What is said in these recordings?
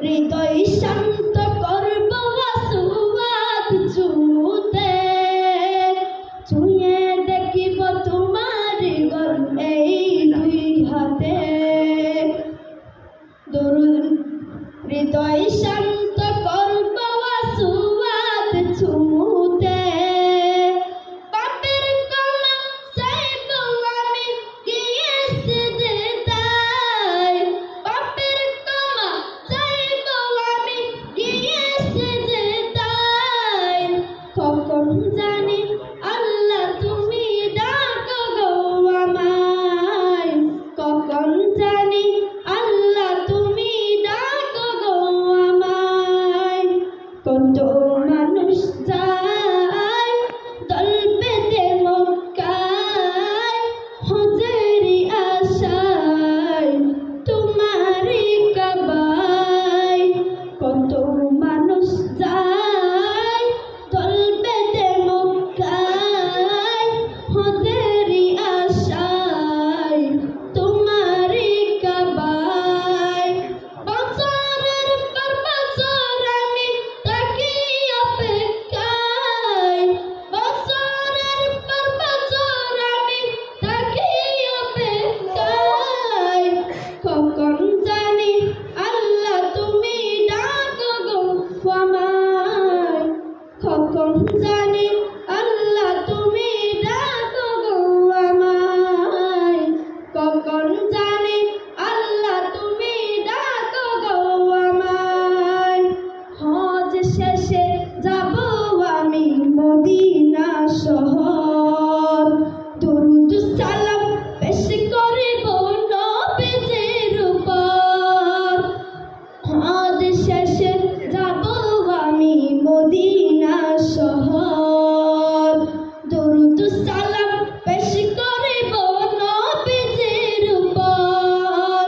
हृदय शांत कर হৃদয় শান্ত করব আসওয়াদ চুমুতে পাপের ক্ষমা চাইব আমি গিয়ে সিজদায় পাপের ক্ষমা চাইব আমি গিয়ে সিজদায় কখন জানি আল্লাহ তুমি ডাকো গো আমায় কখন জানি আল্লাহ তুমি ডাকো গো আমায় কত মানুষ যায় দল বেঁধে মক্কায় হজেরি আশায় তোমারি কাবায় কত মানুষ যায় দল বেঁধে মক্কায় হজেরি আশায় তোমারি কাবায় বছরের পর বছর আমি থাকি অপেক্ষায় বছরের পর বছর আমি থাকি অপেক্ষায় কখন জানি আল্লাহ তুমি ডাকো গো আমায় কখন জানি আল্লাহ তুমি ডাকো গো আমায় কখন জানি আল্লাহ তুমি ডাকো গো আমায় হজ শেষে যাব আমি মদিনা শহর দুরূদ সালাম পেশ করিব নবীজির উপর হজ শেষে যাব আমি মদিনা শহর দুরূদ সালাম পেশ করিব নবীজির উপর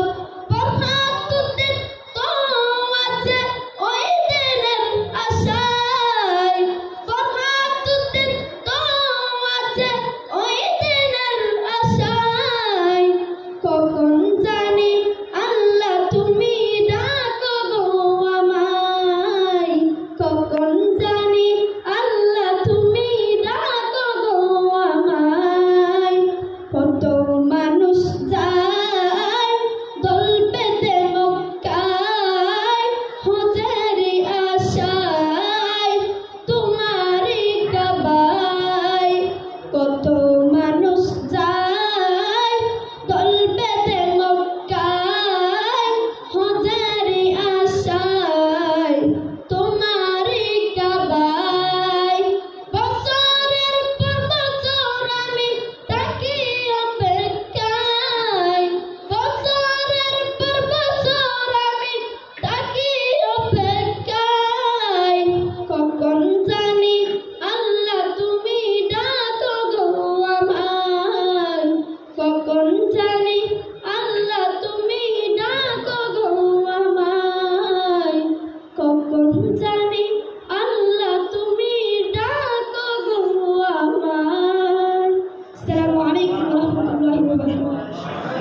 প্রভাতুতে তো আছে ওই দিনের আশায় প্রভাতুতে তো আছে ওই দিনের আশায় কখন জানি আল্লাহ তুমি ডাকো গো আমায় কখন জানি আল্লাহ তুমি ডাকো গো আমায় কত মানুষ যায় দল বেঁধে মক্কায় হজেরি আশায় তোমারি কাবায় কত মানুষ যায় দল বেঁধে মক্কায় হজেরি আশায় তোমারি কাবায় বছরের পর বছর আমি থাকি অপেক্ষায় বছরের পর বছর আমি থাকি অপেক্ষায় কখন জানি আল্লাহ তুমি ডাকো গো আমায় কখন জানি আল্লাহ তুমি ডাকো গো আমায় কখন জানি